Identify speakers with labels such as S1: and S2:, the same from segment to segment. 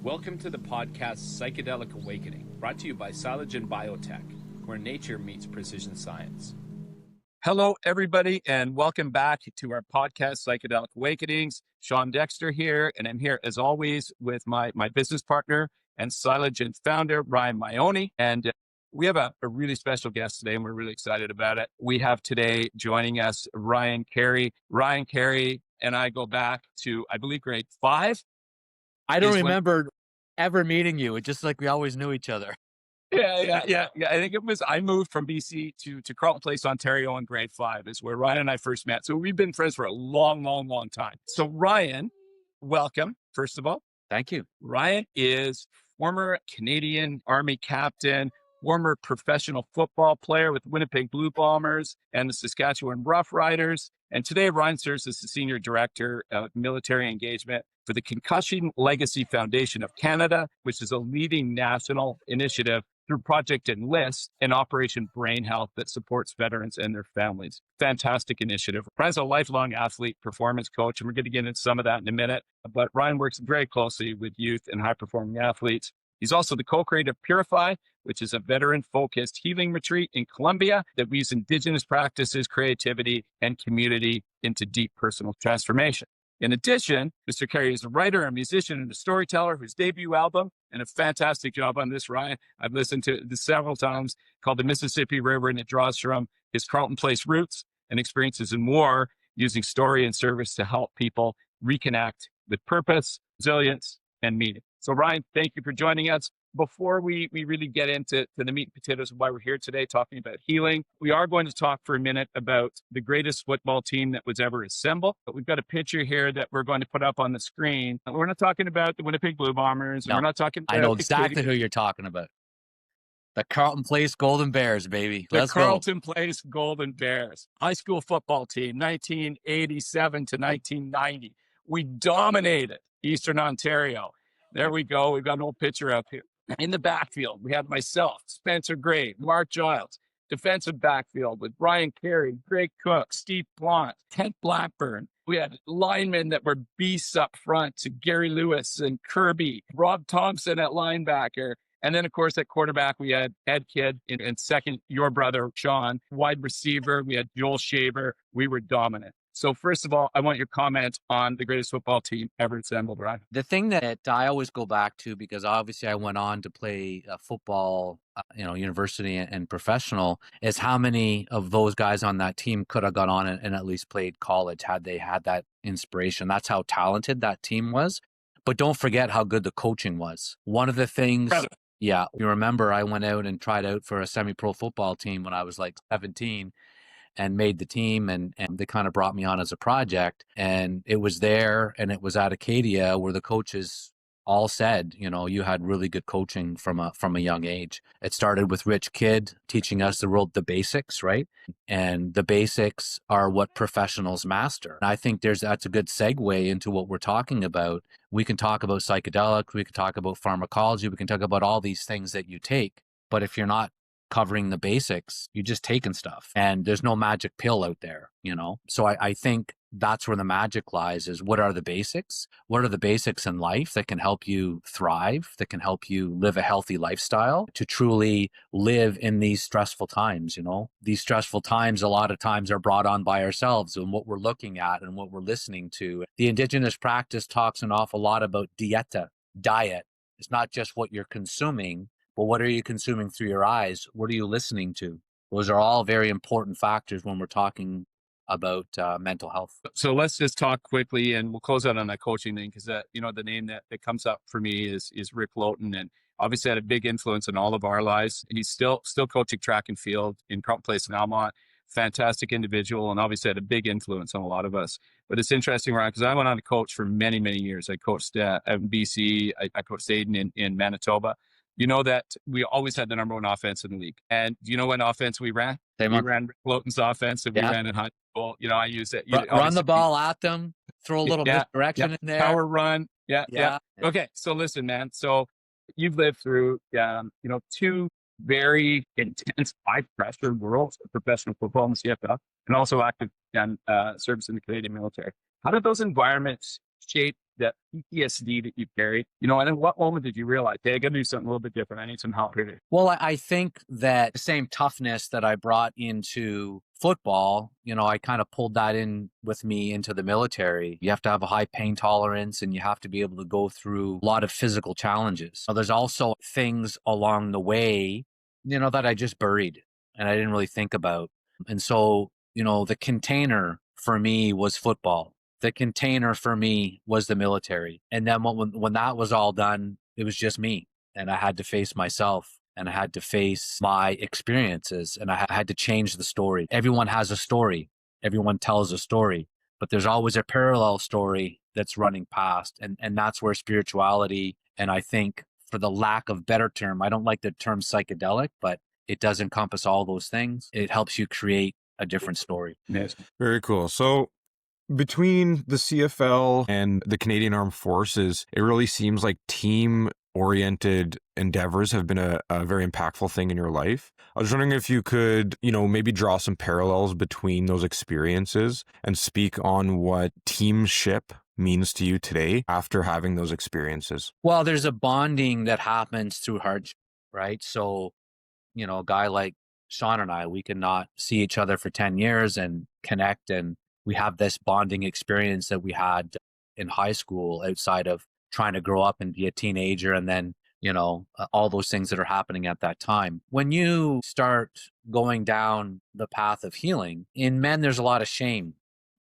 S1: Welcome to the podcast Psychedelic Awakening, brought to you by Psilogen Biotech, where nature meets precision science. Hello, everybody, and welcome back to our podcast, Psychedelic Awakenings. Sean Dexter here, and I'm here, as always, with my business partner and Psilogen founder, Ryan Maione. And we have a really special guest today, and we're really excited about it. We have today joining us Ryan Carey. Ryan Carey and I go back to, I believe, grade 5.
S2: I don't remember ever meeting you. It's just like we always knew each other.
S1: Yeah. I think I moved from BC to Carleton Place, Ontario in grade 5 is where Ryan and I first met. So we've been friends for a long time. So Ryan, welcome, first of all.
S2: Thank you.
S1: Ryan is former Canadian Army captain, former professional football player with Winnipeg Blue Bombers and the Saskatchewan Roughriders. And today Ryan serves as the Senior Director of Military Engagement for the Concussion Legacy Foundation of Canada, which is a leading national initiative through Project Enlist and Operation Brain Health that supports veterans and their families. Fantastic initiative. Ryan's a lifelong athlete, performance coach, and we're going to get into some of that in a minute. But Ryan works very closely with youth and high-performing athletes. He's also the co-creator of Purify, which is a veteran-focused healing retreat in Colombia that weaves Indigenous practices, creativity, and community into deep personal transformation. In addition, Mr. Carey is a writer, a musician, and a storyteller whose debut album, and a fantastic job on this, Ryan, I've listened to this several times, called The Mississippi River, and it draws from his Carleton Place roots and experiences in war, using story and service to help people reconnect with purpose, resilience, and meaning. So Ryan, thank you for joining us. Before we really get into the meat and potatoes of why we're here today talking about healing, we are going to talk for a minute about the greatest football team that was ever assembled. But we've got a picture here that we're going to put up on the screen. We're not talking about the Winnipeg Blue Bombers.
S2: No,
S1: we're not talking about
S2: I know exactly who you're talking about. The Carleton Place Golden Bears, baby. Let's go.
S1: Carleton Place Golden Bears. High school football team, 1987 to 1990. We dominated Eastern Ontario. There we go. We've got an old picture up here. In the backfield, we had myself, Spencer Gray, Mark Giles. Defensive backfield with Ryan Carey, Greg Cook, Steve Blunt, Kent Blackburn. We had linemen that were beasts up front to Gary Lewis and Kirby, Rob Thompson at linebacker. And then, of course, at quarterback, we had Ed Kidd, and second, your brother, Sean. Wide receiver, we had Joel Shaver. We were dominant. So first of all, I want your comment on the greatest football team ever assembled, Ryan.
S2: The thing that I always go back to, because obviously I went on to play football, university and professional, is how many of those guys on that team could have got on and at least played college had they had that inspiration. That's how talented that team was. But don't forget how good the coaching was. One of the things... Yeah, you remember I went out and tried out for a semi-pro football team when I was like 17 and made the team, and they kind of brought me on as a project. And it was there, and it was at Acadia where the coaches all said, you had really good coaching from a young age. It started with Rich Kidd teaching us the basics, right? And the basics are what professionals master. And I think that's a good segue into what we're talking about. We can talk about psychedelic, we can talk about pharmacology, we can talk about all these things that you take. But if you're not covering the basics, you're just taking stuff. And there's no magic pill out there, So I think that's where the magic lies, is what are the basics? What are the basics in life that can help you thrive, that can help you live a healthy lifestyle, to truly live in these stressful times, These stressful times a lot of times are brought on by ourselves and what we're looking at and what we're listening to. The Indigenous practice talks an awful lot about diet. It's not just what you're consuming, but what are you consuming through your eyes? What are you listening to? Those are all very important factors when we're talking about mental health.
S1: So let's just talk quickly, and we'll close out on that coaching thing, because the name that comes up for me is Rick Lowton, and obviously had a big influence in all of our lives. He's still coaching track and field in Carleton Place in Almont. Fantastic individual, and obviously had a big influence on a lot of us. But it's interesting, Ryan, because I went on to coach for many years. I coached out in BC. I coached Aiden in Manitoba. You know that we always had the number one offense in the league. And do you know what offense we ran? We ran Rick Lowton's offense, and we ran in high school. I use it.
S2: Run the ball at them, throw a little misdirection in there.
S1: Power run. Yeah. Okay, so listen, man. So you've lived through, two very intense, high-pressure worlds of professional football and CFL, and also active service in the Canadian military. How did those environments shape that PTSD that you carried, you know, and in what moment did you realize, hey, I got to do something a little bit different. I need some help here.
S2: Well, I think that the same toughness that I brought into football, you know, I kind of pulled that in with me into the military. You have to have a high pain tolerance and you have to be able to go through a lot of physical challenges. Now, there's also things along the way, you know, that I just buried and I didn't really think about. And so, you know, the container for me was football. The container for me was the military. And then when that was all done, it was just me. And I had to face myself and I had to face my experiences and I had to change the story. Everyone has a story. Everyone tells a story, but there's always a parallel story that's running past. And that's where spirituality, and I think for the lack of better term, I don't like the term psychedelic, but it does encompass all those things. It helps you create a different story.
S1: Yes.
S3: Very cool. So between the CFL and the Canadian Armed Forces, it really seems like team-oriented endeavors have been a very impactful thing in your life. I was wondering if you could, you know, maybe draw some parallels between those experiences and speak on what teamship means to you today after having those experiences.
S2: Well, there's a bonding that happens through hardship, right? So, you know, a guy like Sean and I, we could not see each other for 10 years and connect. And we have this bonding experience that we had in high school outside of trying to grow up and be a teenager. And then, you know, all those things that are happening at that time. When you start going down the path of healing, in men, there's a lot of shame.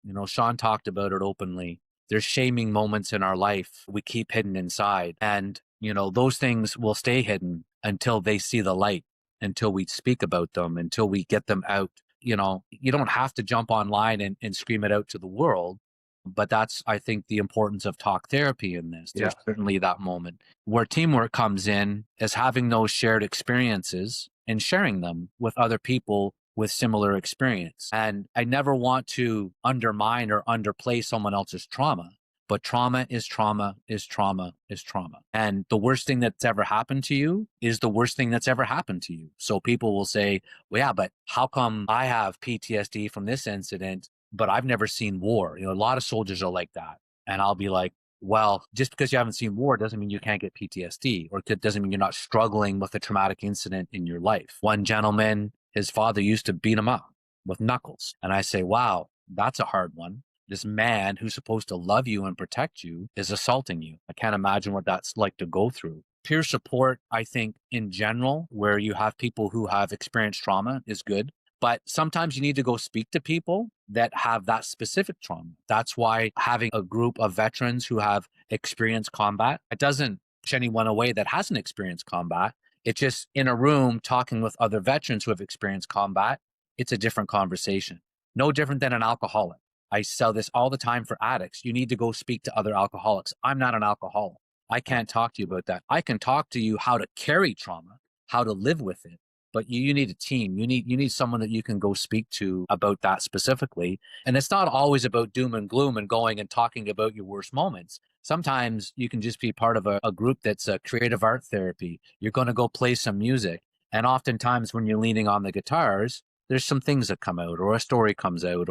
S2: You know, Sean talked about it openly. There's shaming moments in our life we keep hidden inside. And, you know, those things will stay hidden until they see the light, until we speak about them, until we get them out. You know, you don't have to jump online and scream it out to the world. But that's, I think, the importance of talk therapy in this. There's certainly that moment where teamwork comes in is having those shared experiences and sharing them with other people with similar experience. And I never want to undermine or underplay someone else's trauma, but trauma is trauma is trauma is trauma. And the worst thing that's ever happened to you is the worst thing that's ever happened to you. So people will say, well, yeah, but how come I have PTSD from this incident, but I've never seen war? You know, a lot of soldiers are like that. And I'll be like, well, just because you haven't seen war doesn't mean you can't get PTSD, or it doesn't mean you're not struggling with a traumatic incident in your life. One gentleman, his father used to beat him up with knuckles. And I say, wow, that's a hard one. This man who's supposed to love you and protect you is assaulting you. I can't imagine what that's like to go through. Peer support, I think, in general, where you have people who have experienced trauma is good. But sometimes you need to go speak to people that have that specific trauma. That's why having a group of veterans who have experienced combat, it doesn't push anyone away that hasn't experienced combat. It's just in a room talking with other veterans who have experienced combat. It's a different conversation. No different than an alcoholic. I sell this all the time for addicts. You need to go speak to other alcoholics. I'm not an alcoholic. I can't talk to you about that. I can talk to you how to carry trauma, how to live with it. But you need a team. You need someone that you can go speak to about that specifically. And it's not always about doom and gloom and going and talking about your worst moments. Sometimes you can just be part of a group that's a creative art therapy. You're going to go play some music. And oftentimes when you're leaning on the guitars, there's some things that come out, or a story comes out,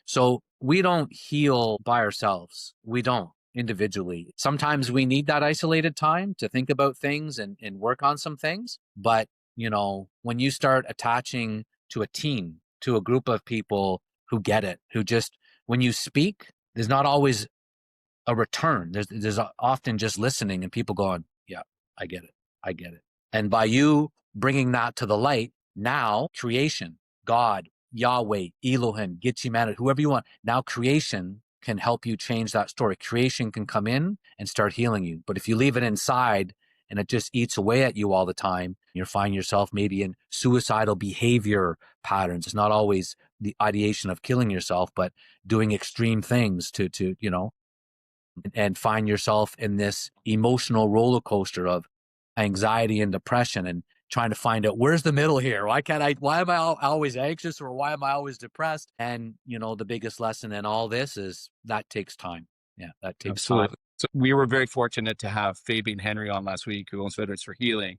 S2: so we don't heal by ourselves. We don't individually. Sometimes we need that isolated time to think about things and work on some things. But you know, when you start attaching to a team, to a group of people who get it, who just, when you speak, there's not always a return. There's often just listening and people going, yeah, I get it. I get it. And by you bringing that to the light, now creation, God, Yahweh, Elohim, Gitzimanit, whoever you want, now creation can help you change that story. Creation can come in and start healing you. But if you leave it inside, and it just eats away at you all the time, you find yourself maybe in suicidal behavior patterns. It's not always the ideation of killing yourself, but doing extreme things to you know, and find yourself in this emotional roller coaster of anxiety and depression and trying to find out where's the middle here. Why am I always anxious, or why am I always depressed? And, you know, the biggest lesson in all this is that takes time. Yeah, that takes time.
S1: So we were very fortunate to have Fabian Henry on last week, who owns Veterans for Healing,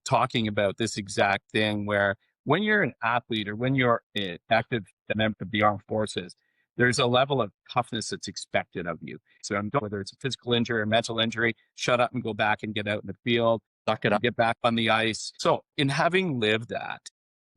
S1: talking about this exact thing where when you're an athlete or when you're an active member of the armed forces, there's a level of toughness that's expected of you. So whether it's a physical injury or mental injury, shut up and go back and get out in the field,
S2: Suck it up.
S1: get back on the ice. So in having lived that,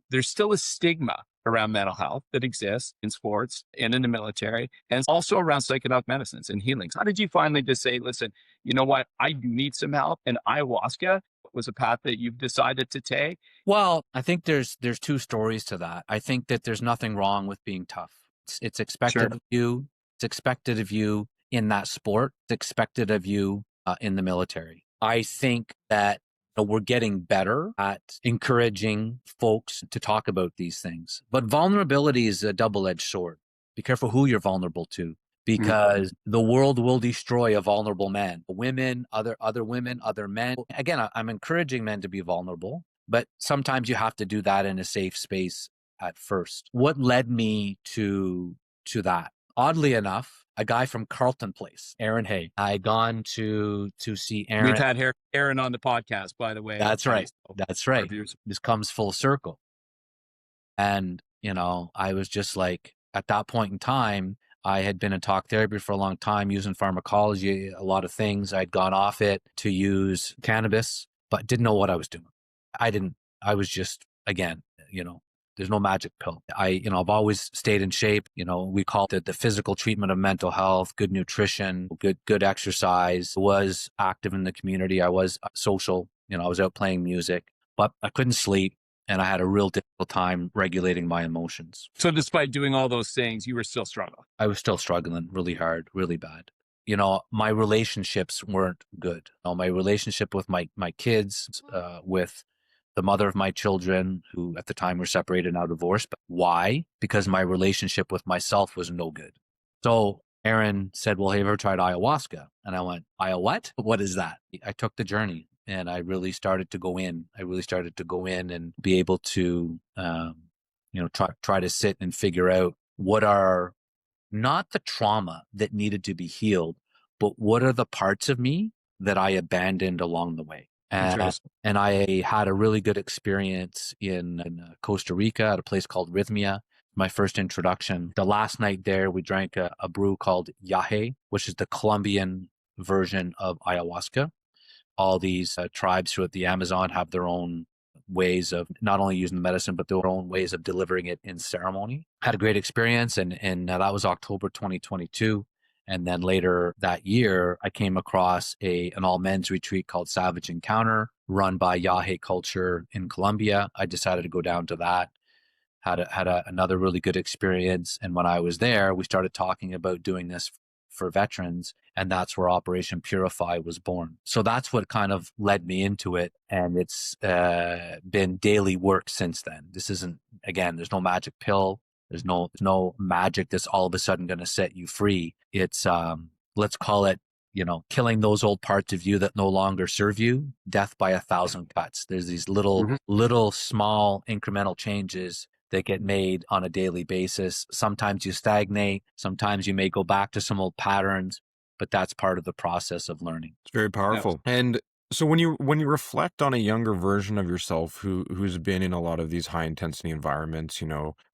S1: there's still a stigma around mental health that exists in sports and in the military, and also around psychedelic medicines and healings. How did you finally just say, listen, you know what, I need some help, and ayahuasca was a path that you've decided to take?
S2: Well, I think there's two stories to that. I think that there's nothing wrong with being tough. It's expected
S1: Sure.
S2: of you. It's expected of you in that sport. It's expected of you in the military. I think that we're getting better at encouraging folks to talk about these things. But vulnerability is a double-edged sword. Be careful who you're vulnerable to, because the world will destroy a vulnerable man. Women, other women, other men. Again, I'm encouraging men to be vulnerable, but sometimes you have to do that in a safe space at first. What led me to that? Oddly enough, a guy from Carleton Place, Aaron Hay. I had gone to see Aaron.
S1: We've had Aaron on the podcast, by the way.
S2: That's right. That's right.
S1: Reviews.
S2: This comes full circle. And, I was just like, at that point in time, I had been in talk therapy for a long time, using pharmacology, a lot of things. I'd gone off it to use cannabis, but didn't know what I was doing. I was just, again, there's no magic pill. I've always stayed in shape. We call it the physical treatment of mental health, good nutrition, good exercise. Was active in the community. I was social. I was out playing music, but I couldn't sleep, and I had a real difficult time regulating my emotions.
S1: So despite doing all those things, you were still struggling.
S2: I was still struggling really hard, really bad. My relationships weren't good. My relationship with my kids, with the mother of my children, who at the time were separated, now divorced. But why? Because my relationship with myself was no good. So Aaron said, well, have you ever tried ayahuasca? And I went, what? What is that? I took the journey, and I really started to go in. And be able to, try to sit and figure out what are not the trauma that needed to be healed, but what are the parts of me that I abandoned along the way. And I had a really good experience in Costa Rica at a place called Rhythmia, my first introduction. The last night there, we drank a brew called Yahe, which is the Colombian version of ayahuasca. All these tribes throughout the Amazon have their own ways of not only using the medicine, but their own ways of delivering it in ceremony. Had a great experience, and that was October 2022. And then later that year, I came across an all-men's retreat called Savage Encounter, run by Yahe Culture in Colombia. I decided to go down to that. Had another really good experience. And when I was there, we started talking about doing this for veterans, and that's where Operation Purify was born. So that's what kind of led me into it, and it's been daily work since then. This isn't, again, there's no magic pill. There's no magic that's all of a sudden going to set you free. It's, let's call it, killing those old parts of you that no longer serve you, death by 1,000 cuts. There's these little small incremental changes that get made on a daily basis. Sometimes you stagnate. Sometimes you may go back to some old patterns, but that's part of the process of learning.
S3: It's very powerful. Yeah. And so when you reflect on a younger version of yourself who's been in a lot of these high intensity environments,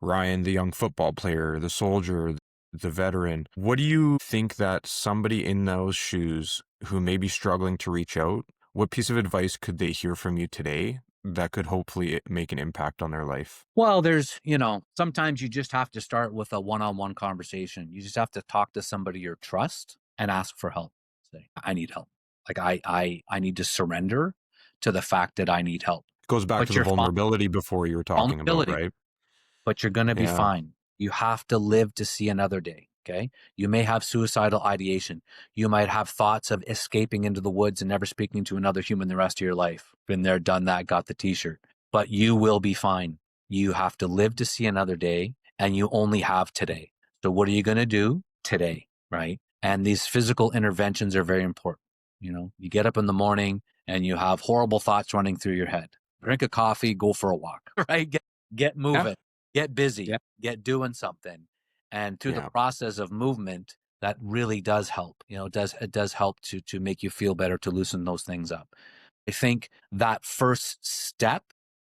S3: Ryan, the young football player, the soldier, the veteran, what do you think that somebody in those shoes who may be struggling to reach out, what piece of advice could they hear from you today that could hopefully make an impact on their life?
S2: Well, there's, sometimes you just have to start with a one-on-one conversation. You just have to talk to somebody you trust and ask for help. Say, I need help. Like I need to surrender to the fact that I need help.
S3: It goes back to the vulnerability before you were talking about, right?
S2: But you're going to be fine. You have to live to see another day. Okay. You may have suicidal ideation. You might have thoughts of escaping into the woods and never speaking to another human the rest of your life. Been there, done that, got the t-shirt, but you will be fine. You have to live to see another day, and you only have today. So what are you going to do today? Right. And these physical interventions are very important. You get up in the morning and you have horrible thoughts running through your head. Drink a coffee, go for a walk, right? Get moving, get busy, get doing something. And through the process of movement, that really does help. It does help to make you feel better, to loosen those things up. I think that first step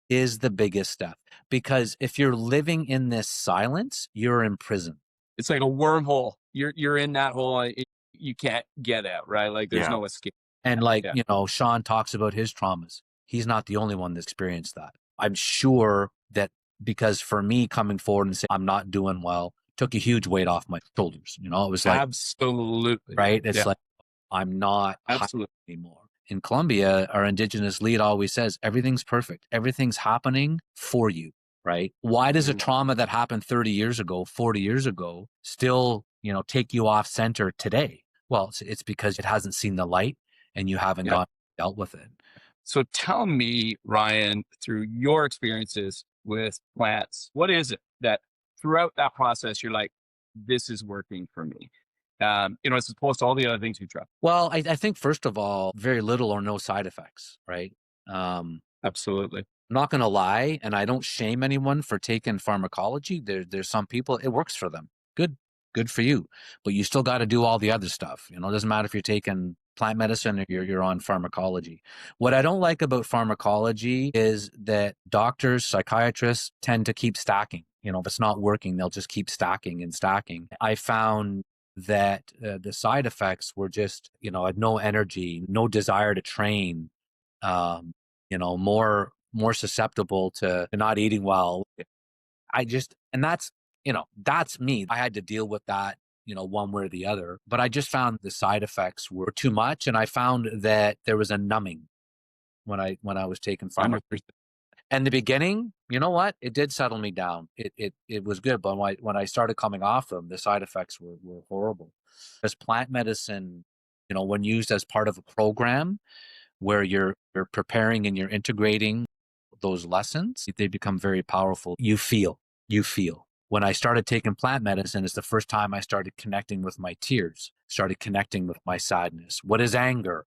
S2: is the biggest step, because if you're living in this silence, you're in prison.
S1: it's like a wormhole. You're in that hole. You can't get out, right? Like there's no escape.
S2: And like,
S1: Yeah.
S2: you know, Sean talks about his traumas. He's not the only one that experienced that. I'm sure that because for me coming forward and saying I'm not doing well took a huge weight off my shoulders. You know, it was like,
S1: Absolutely.
S2: right? It's
S1: Yeah.
S2: like, I'm not high
S1: Absolutely.
S2: anymore. In Colombia, our indigenous lead always says, everything's perfect. Everything's happening for you, right? Why does a trauma that happened 30 years ago, 40 years ago, still, you know, take you off center today? Well, it's because it hasn't seen the light and you haven't dealt with it.
S1: So tell me, Ryan, through your experiences with plants, what is it that throughout that process, you're like, this is working for me? You know, as opposed to all the other things you tried.
S2: Well, I think first of all, very little or no side effects, right?
S1: Absolutely.
S2: I'm not going to lie, and I don't shame anyone for taking pharmacology. There's some people, it works for them. Good for you. But you still got to do all the other stuff. You know, it doesn't matter if you're taking plant medicine or you're on pharmacology. What I don't like about pharmacology is that doctors, psychiatrists tend to keep stacking. You know, if it's not working, they'll just keep stacking and stacking. I found that the side effects were just, you know, I had no energy, no desire to train, you know, more susceptible to not eating well. And that's, you know, that's me. I had to deal with that, you know, one way or the other, but I just found the side effects were too much. And I found that there was a numbing when I was taking pharmacology. In the beginning, you know what? It did settle me down. It was good. But when I started coming off them, the side effects were horrible. As plant medicine, you know, when used as part of a program where you're preparing and you're integrating those lessons, they become very powerful. You feel. When I started taking plant medicine, it's the first time I started connecting with my tears, started connecting with my sadness. What is anger?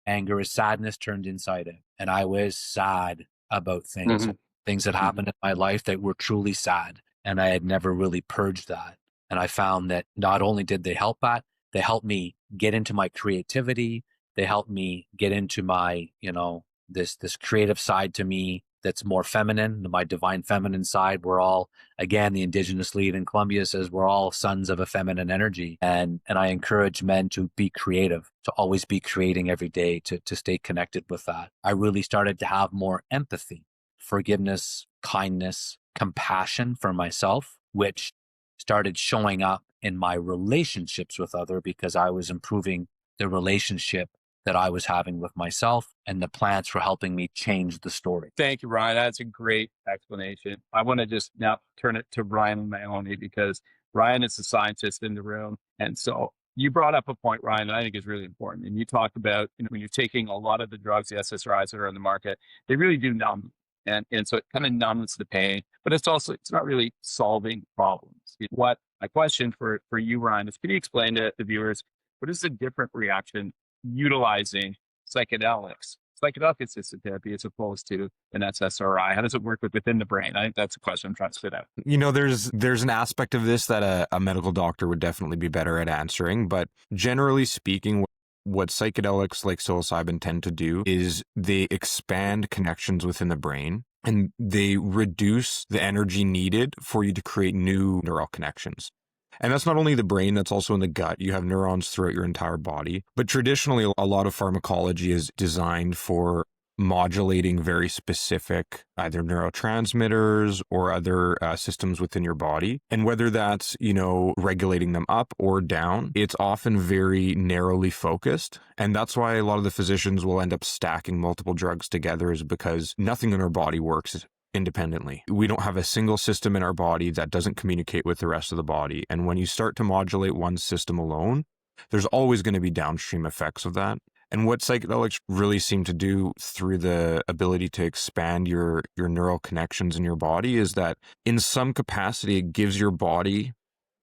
S2: Anger is sadness turned inside out. And I was sad about things that happened in my life that were truly sad. And I had never really purged that. And I found that not only did they help that, they helped me get into my creativity. They helped me get into my, you know, this creative side to me that's more feminine, my divine feminine side. We're all, again, the indigenous lead in Colombia says we're all sons of a feminine energy. And I encourage men to be creative, to always be creating every day, to stay connected with that. I really started to have more empathy, forgiveness, kindness, compassion for myself, which started showing up in my relationships with others because I was improving the relationship that I was having with myself, and the plants were helping me change the story.
S1: Thank you, Ryan. That's a great explanation. I want to just now turn it to Ryan Maione because Ryan is the scientist in the room. And so you brought up a point, Ryan, that I think is really important. And you talked about, you know, when you're taking a lot of the drugs, the SSRIs that are on the market, they really do numb. And so it kind of numbs the pain, but it's not really solving problems. What my question for you, Ryan, is can you explain to the viewers, what is the different reaction utilizing psychedelics, psychedelic-assisted therapy, as opposed to an SSRI? How does it work within the brain? I think that's a question I'm trying to spit out.
S3: You know, there's an aspect of this that a medical doctor would definitely be better at answering, but generally speaking, what psychedelics like psilocybin tend to do is they expand connections within the brain and they reduce the energy needed for you to create new neural connections. And that's not only the brain, that's also in the gut. You have neurons throughout your entire body. But traditionally, a lot of pharmacology is designed for modulating very specific either neurotransmitters or other systems within your body. And whether that's, you know, regulating them up or down, it's often very narrowly focused. And that's why a lot of the physicians will end up stacking multiple drugs together, is because nothing in our body works independently. We don't have a single system in our body that doesn't communicate with the rest of the body. And when you start to modulate one system alone, there's always going to be downstream effects of that. And what psychedelics really seem to do through the ability to expand your neural connections in your body is that in some capacity, it gives your body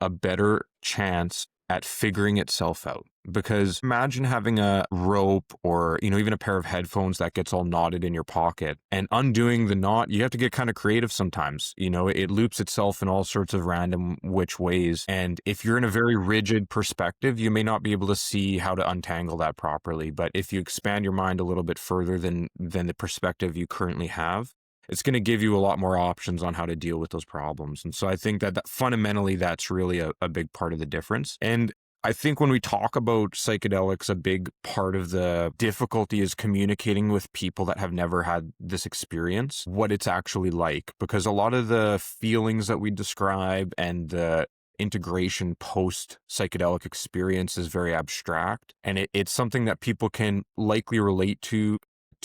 S3: a better chance at figuring itself out. Because imagine having a rope or, you know, even a pair of headphones that gets all knotted in your pocket, and undoing the knot, you have to get kind of creative sometimes. You know, it loops itself in all sorts of random which ways. And if you're in a very rigid perspective, you may not be able to see how to untangle that properly. But if you expand your mind a little bit further than the perspective you currently have, it's going to give you a lot more options on how to deal with those problems. And so I think that fundamentally, that's really a big part of the difference. And I think when we talk about psychedelics, a big part of the difficulty is communicating with people that have never had this experience, what it's actually like, because a lot of the feelings that we describe and the integration post psychedelic experience is very abstract, and it's something that people can likely relate to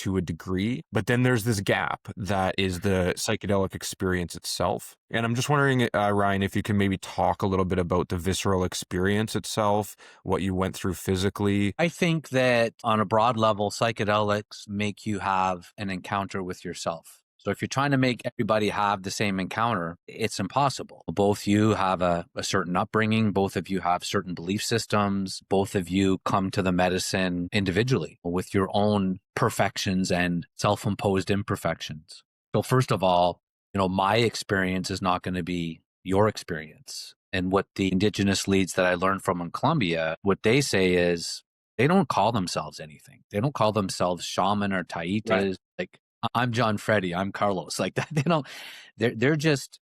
S3: a degree, but then there's this gap that is the psychedelic experience itself. And I'm just wondering, Ryan, if you can maybe talk a little bit about the visceral experience itself, what you went through physically.
S2: I think that on a broad level, psychedelics make you have an encounter with yourself. So if you're trying to make everybody have the same encounter, it's impossible. Both you have a certain upbringing. Both of you have certain belief systems. Both of you come to the medicine individually with your own perfections and self-imposed imperfections. So first of all, my experience is not going to be your experience. And what the indigenous leads that I learned from in Colombia, what they say is they don't call themselves anything. They don't call themselves shaman or taitas. Right. Like, I'm John Freddy, I'm Carlos. Like that, they're just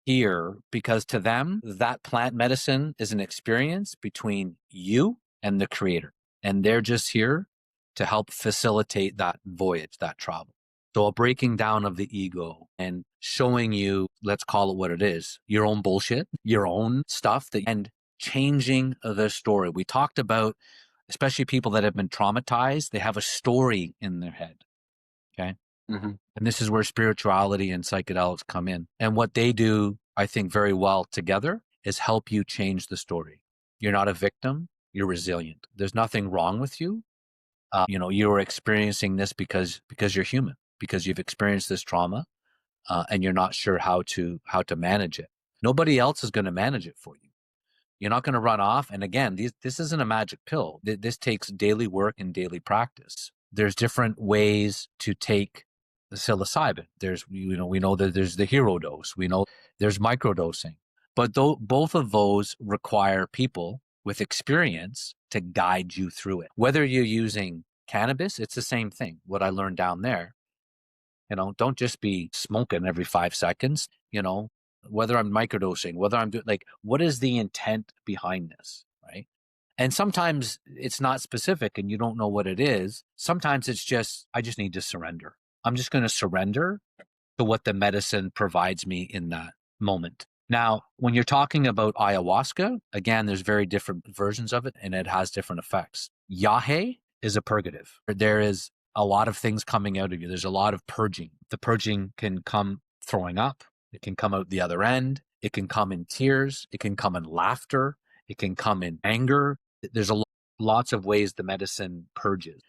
S2: here because to them, that plant medicine is an experience between you and the creator. And they're just here to help facilitate that voyage, that travel. So a breaking down of the ego and showing you, let's call it what it is, your own bullshit, your own stuff, and changing the story. We talked about, especially people that have been traumatized, they have a story in their head. Okay. Mm-hmm. And this is where spirituality and psychedelics come in. And what they do, I think, very well together is help you change the story. You're not a victim. You're resilient. There's nothing wrong with you. You're experiencing this because you're human, because you've experienced this trauma, and you're not sure how to manage it. Nobody else is going to manage it for you. You're not going to run off. And again, this isn't a magic pill. This takes daily work and daily practice. There's different ways to take the psilocybin. We know that there's the hero dose. We know there's microdosing, but both of those require people with experience to guide you through it. Whether you're using cannabis, it's the same thing. What I learned down there, don't just be smoking every 5 seconds, whether I'm microdosing, whether I'm doing, what is the intent behind this, right? And sometimes it's not specific and you don't know what it is. Sometimes it's just, I just need to surrender. I'm just going to surrender to what the medicine provides me in that moment. Now, when you're talking about ayahuasca, again, there's very different versions of it and it has different effects. Yahe is a purgative. There is a lot of things coming out of you. There's a lot of purging. The purging can come throwing up. It can come out the other end. It can come in tears. It can come in laughter. It can come in anger. There's lots of ways the medicine purges.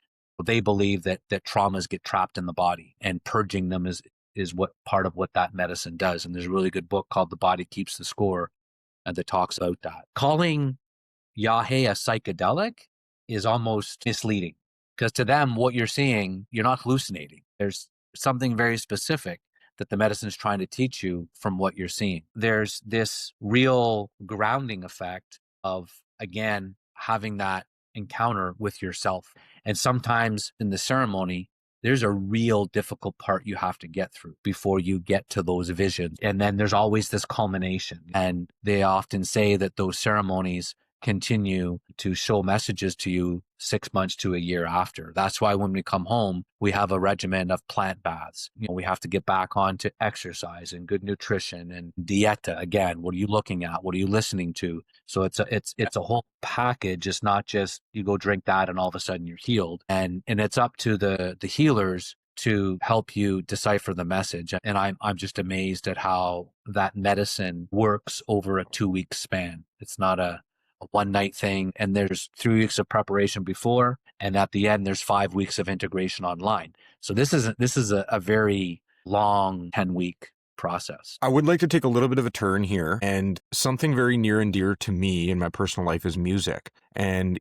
S2: They believe that traumas get trapped in the body, and purging them is what part of what that medicine does. And there's a really good book called The Body Keeps the Score that talks about that. Calling Yahe a psychedelic is almost misleading because to them, what you're seeing, you're not hallucinating. There's something very specific that the medicine is trying to teach you from what you're seeing. There's this real grounding effect of, again, having that encounter with yourself. And sometimes in the ceremony, there's a real difficult part you have to get through before you get to those visions. And then there's always this culmination. And they often say that those ceremonies continue to show messages to you 6 months to a year after. That's why when we come home, we have a regimen of plant baths. We have to get back on to exercise and good nutrition and dieta. Again, what are you looking at? What are you listening to? So it's a whole package. It's not just you go drink that and all of a sudden you're healed. And it's up to the healers to help you decipher the message. And I'm just amazed at how that medicine works over a 2-week span. It's not a one-night thing, and there's 3 weeks of preparation before, and at the end there's 5 weeks of integration online. So this is a very long 10-week process.
S3: I would like to take a little bit of a turn here, and something very near and dear to me in my personal life is music. And,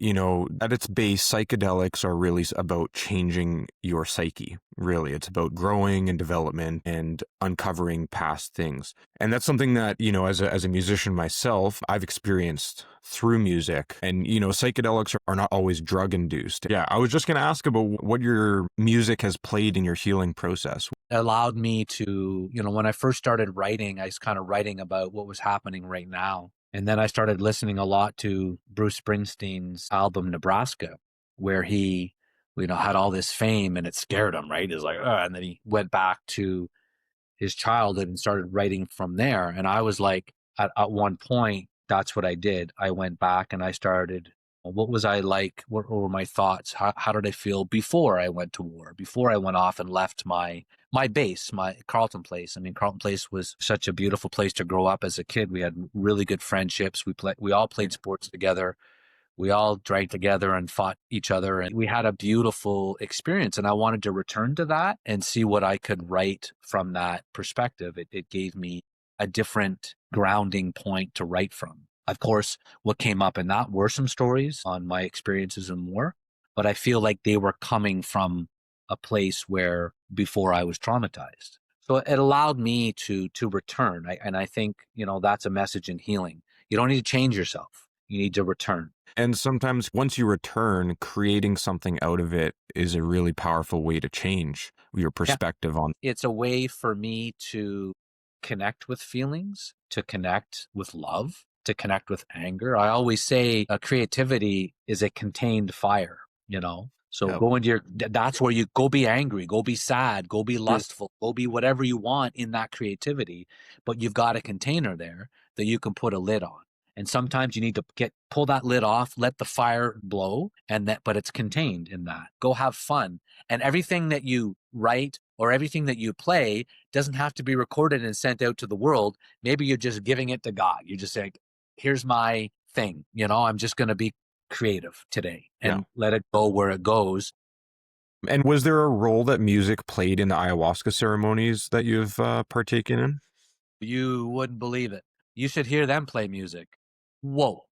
S3: at its base, psychedelics are really about changing your psyche. Really, it's about growing and development and uncovering past things. And that's something that, as a musician myself, I've experienced through music. And, psychedelics are not always drug induced. Yeah, I was just going to ask about what your music has played in your healing process.
S2: allowed me to, when I first started writing, I was kind of writing about what was happening right now. And then I started listening a lot to Bruce Springsteen's album Nebraska, where he, had all this fame and it scared him, right? It's like, and then he went back to his childhood and started writing from there. And I was like, at one point, that's what I did. I went back and I started, what was I like? What were my thoughts? How did I feel before I went to war, before I went off and left my base, my Carleton Place? I mean, Carleton Place was such a beautiful place to grow up as a kid. We had really good friendships. We all played sports together. We all drank together and fought each other, and we had a beautiful experience. And I wanted to return to that and see what I could write from that perspective. It gave me a different grounding point to write from. Of course, what came up in that were some stories on my experiences in war, but I feel like they were coming from a place where before I was traumatized. So it allowed me to return. And I think, that's a message in healing. You don't need to change yourself. You need to return.
S3: And sometimes once you return, creating something out of it is a really powerful way to change your perspective on.
S2: It's a way for me to connect with feelings, to connect with love, to connect with anger. I always say creativity is a contained fire, So go into that's where you go be angry, go be sad, go be lustful, go be whatever you want in that creativity. But you've got a container there that you can put a lid on. And sometimes you need to pull that lid off, let the fire blow, but it's contained in that. Go have fun. And everything that you write or everything that you play doesn't have to be recorded and sent out to the world. Maybe you're just giving it to God. You're just saying, here's my thing. I'm just going to be creative today and let it go where it goes.
S3: And was there a role that music played in the ayahuasca ceremonies that you've partaken in?
S2: You wouldn't believe it. You should hear them play music. Whoa.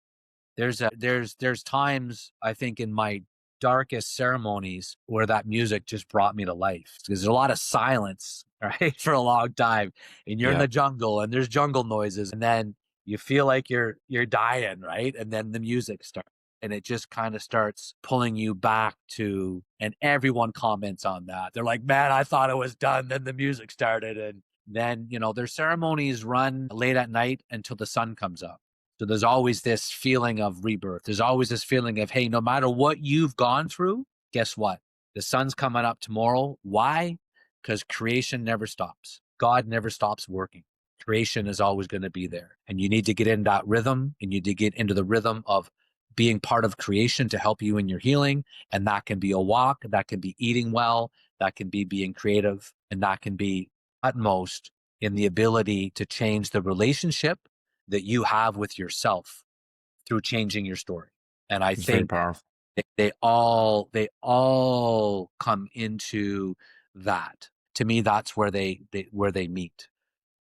S2: There's times, I think, in my darkest ceremonies where that music just brought me to life, because there's a lot of silence, right, for a long time, and you're in the jungle and there's jungle noises, and then you feel like you're dying, right? And then the music starts and it just kind of starts pulling you back to, and everyone comments on that. They're like, man, I thought it was done. Then the music started. And then, their ceremonies run late at night until the sun comes up. So there's always this feeling of rebirth. There's always this feeling of, hey, no matter what you've gone through, guess what? The sun's coming up tomorrow. Why? Because creation never stops. God never stops working. Creation is always going to be there. And you need to get in that rhythm, and you need to get into the rhythm of being part of creation to help you in your healing. And that can be a walk, that can be eating well, that can be being creative, and that can be utmost in the ability to change the relationship that you have with yourself through changing your story. And I think they all come into that. To me, that's where they meet.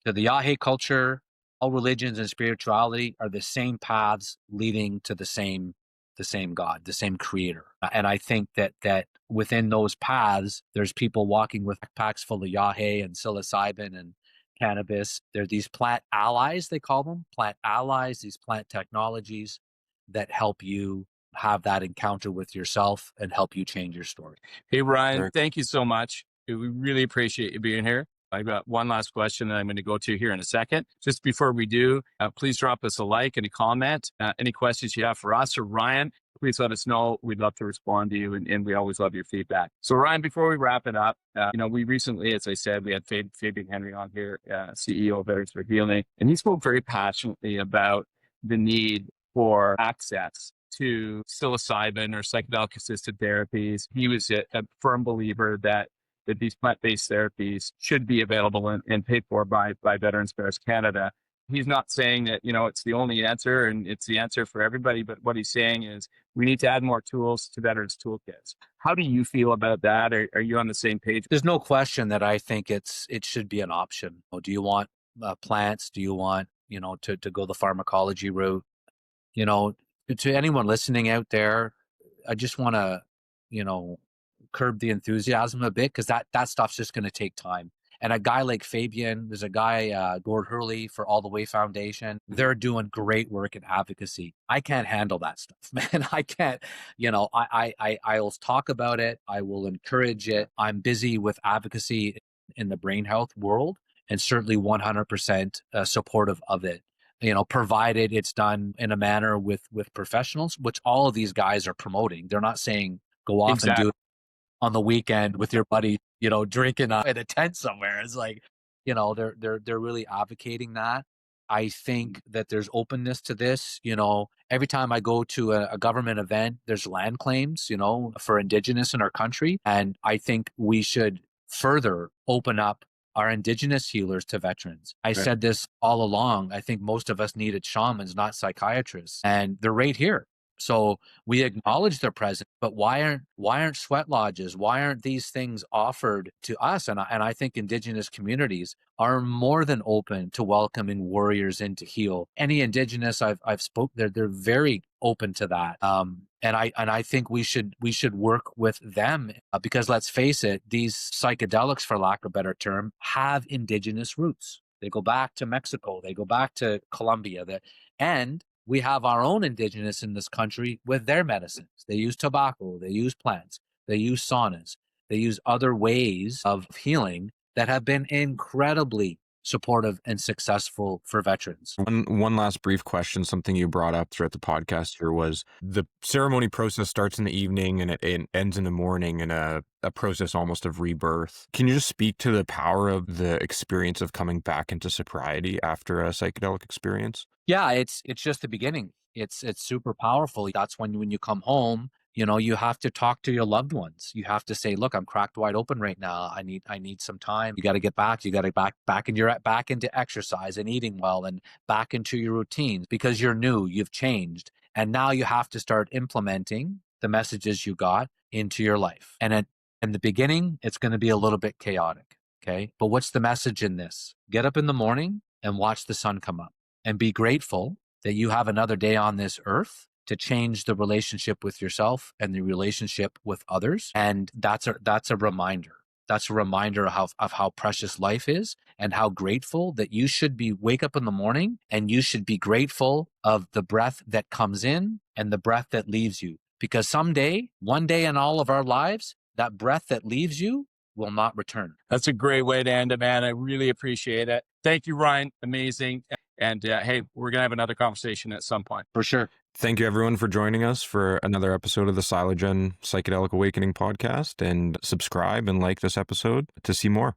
S2: So the Yahe culture, all religions and spirituality are the same paths leading to the same God, the same creator. And I think that within those paths, there's people walking with backpacks full of Yahe and psilocybin and cannabis. They're these plant allies, they call them, plant allies, these plant technologies that help you have that encounter with yourself and help you change your story.
S1: Hey, Ryan, thank you so much. We really appreciate you being here. I got one last question that I'm going to go to here in a second. Just before we do, please drop us a like and a comment. Any questions you have for us or Ryan, please let us know. We'd love to respond to you, and we always love your feedback. So Ryan, before we wrap it up, we recently, as I said, we had Fabian Henry on here, CEO of Berries for Healing, and he spoke very passionately about the need for access to psilocybin or psychedelic assisted therapies. He was a firm believer that these plant-based therapies should be available and paid for by Veterans Affairs Canada. He's not saying that, it's the only answer and it's the answer for everybody, but what he's saying is we need to add more tools to veterans toolkits. How do you feel about that? Are you on the same page?
S2: There's no question that I think it should be an option. Do you want plants? Do you want, to go the pharmacology route? To anyone listening out there, I just want to, curb the enthusiasm a bit, because that stuff's just going to take time. And a guy like Fabian, there's a guy, Gord Hurley for All the Way Foundation. They're doing great work in advocacy. I can't handle that stuff, man. I can't, I'll talk about it. I will encourage it. I'm busy with advocacy in the brain health world, and certainly 100% supportive of it. Provided it's done in a manner with professionals, which all of these guys are promoting. They're not saying go off and do it on the weekend with your buddy, drinking in a tent somewhere. It's like, they're really advocating that. I think that there's openness to this. Every time I go to a government event, there's land claims, for Indigenous in our country. And I think we should further open up our Indigenous healers to veterans. I said this all along. I think most of us needed shamans, not psychiatrists, and they're right here. So we acknowledge their presence, but why aren't sweat lodges? Why aren't these things offered to us? And I think Indigenous communities are more than open to welcoming warriors in to heal. Any Indigenous I've spoke, they're very open to that. And I think we should work with them because let's face it, these psychedelics, for lack of a better term, have Indigenous roots. They go back to Mexico. They go back to Colombia. And we have our own Indigenous in this country with their medicines. They use tobacco, they use plants, they use saunas, they use other ways of healing that have been incredibly supportive and successful for veterans.
S3: One last brief question, something you brought up throughout the podcast here was the ceremony process starts in the evening and it ends in the morning in a process almost of rebirth. Can you just speak to the power of the experience of coming back into sobriety after a psychedelic experience?
S2: Yeah, it's just the beginning. It's super powerful. That's when you come home, you have to talk to your loved ones. You have to say, look, I'm cracked wide open right now. I need some time. You got to get back. You got to back into exercise and eating well and back into your routines because you're new, you've changed. And now you have to start implementing the messages you got into your life. And in the beginning, it's going to be a little bit chaotic. Okay. But what's the message in this? Get up in the morning and watch the sun come up and be grateful that you have another day on this earth to change the relationship with yourself and the relationship with others. And that's a reminder. That's a reminder of how precious life is and how grateful that you should wake up in the morning and you should be grateful of the breath that comes in and the breath that leaves you. Because someday, one day in all of our lives, that breath that leaves you will not return.
S1: That's a great way to end it, man. I really appreciate it. Thank you, Ryan. Amazing. And hey, we're going to have another conversation at some point.
S2: For sure.
S3: Thank you, everyone, for joining us for another episode of the Psilogen Psychedelic Awakening podcast. And subscribe and like this episode to see more.